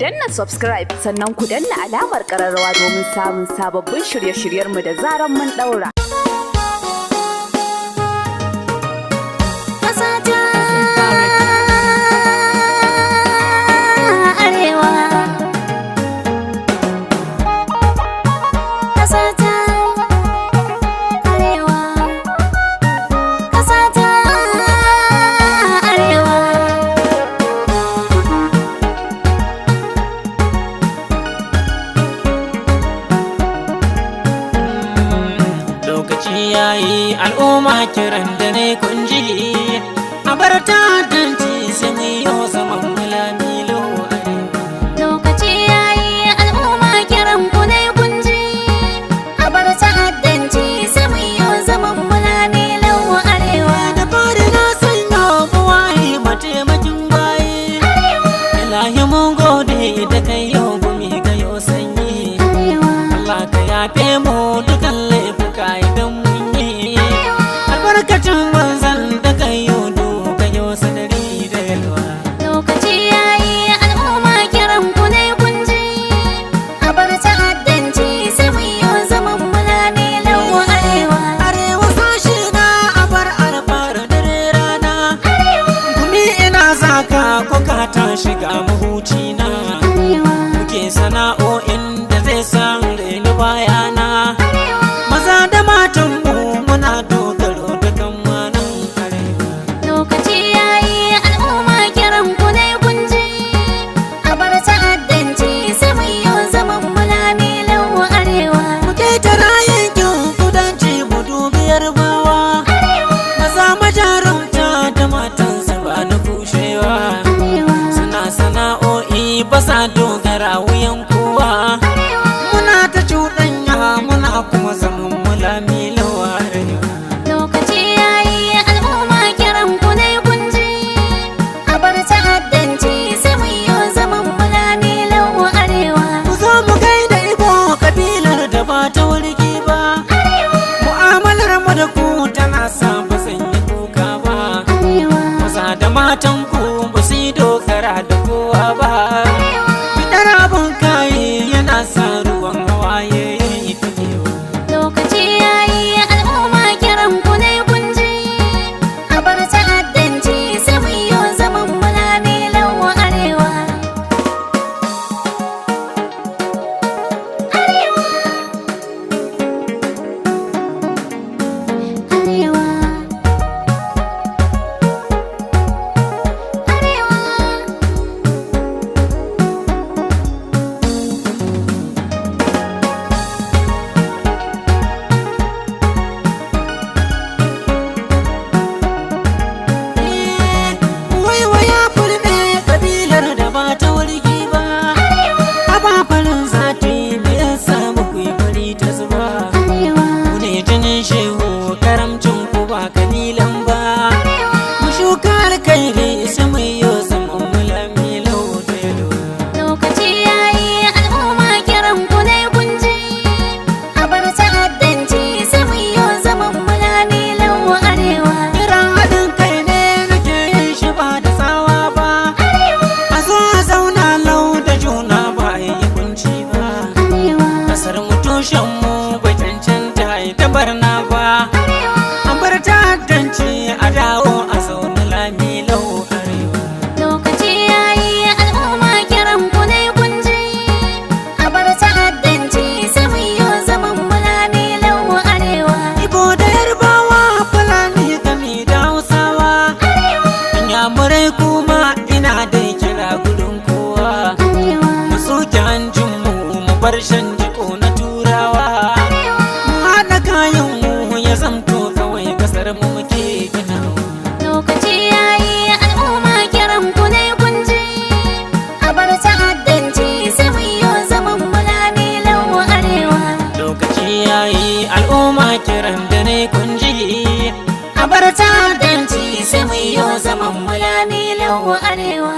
danna subscribe sannan ku danna alamar ƙararrawa domin samun sababbin shirye-shiryenmu da zaran mun ɗaura. Yayi al'umma kiran da ne kunji a bar ta'addanci sai mu yi zaman mulamilo. Lokaci yayi al'umma kiran ku ne kunji a bar ta'addanci sai mu yi zaman mulamilo arewa. Da fari na sanya buwaye mataimakin baye Ilahi mun gode da kai yau gumi ga yau sanyi. Allah ka yafe mu dukan laifuka idan albarkacin manzan da kayo kayo sanari da yalwa. Lokaci yayi al'umma kiran ku ne kunji a bar ta'addanci sai mu yi zaman mulamilo arewa. Arewa sashi na a bar alfar dare rana gumi ina zaka ko ka ta shiga mahuci na muke sana'o'in da zai san reni bayana maza da matan mu muna dogaro da kan manan arewa. Lokaci yayi al'umma kiran ku ne kunji a bar ta'addanci sai mu yi zaman mulamilo arewa. Muke tara yankin kudanci mu dubi yarbawa maza majarumta da matansa ba na kushewa suna sana'o'i ba sa dogara wuyan kowa muna ta cuɗanya muna kuma zaman mulamilo arewa. Lokaci yayi al'umma kiran ku ne kunji a bar ta'addanci sai mu yi zaman mulamilo arewa. Ku zo mu gaida Ibo kabilar da ba ta warke ba mu'amalar mu da ku tana sa ba san yi kuka ba maza da matan ku ba su yi dogara da kowa ba fitar abin kayi yana sa ruwan hawaye yayi takewa. Lokaci yayi al'umma kiran ku ne kunji a bar ta'addanci sai mu yi zaman mulamilo arewa. Arewa waiwaya fulbe kabilar da ba ta warke ba ababalin zati me yasa ba ku yi bari ta zuba ku ne jinin shehu karamcin ku ba kalilan ba mu shuka alkairi sai mu yi zaman mulamilo da yalwa. Lokaci yayi al'umma kiran ku ne kunji a bar ta'addanci sai mu yi zaman mulamilo arewa. Kiran haɗin kai ne nake yin shi ba da tsawa ba a zo a zauna lau da juna ba a yi kunci ba kasar mu tushen mu bai cancanta ita barna ba an bar ta'addanci a dawo a zauna lami lau arewa. Lokaci yayi al'umma kiran ku ne kunji a bar ta'addanci sai mu yi zaman mulamilo arewa. Ibo da yarbawa fulani gami da hausawa inyamurai kuma ina da kira gudun kowa mu soke hanjin mu mu bar shan jiko na turawa mu haɗa kayan mu ya zamto kawai kasar mu muke ginawa. Lokaci yayi al'umma kiran ku ne kunji a bar ta'addanci sai mu yi zaman mulamilo arewa. Lokaci yayi al'umma kiran da ne kunji a bar ta'addanci sai mu yi zaman mulamilo arewa.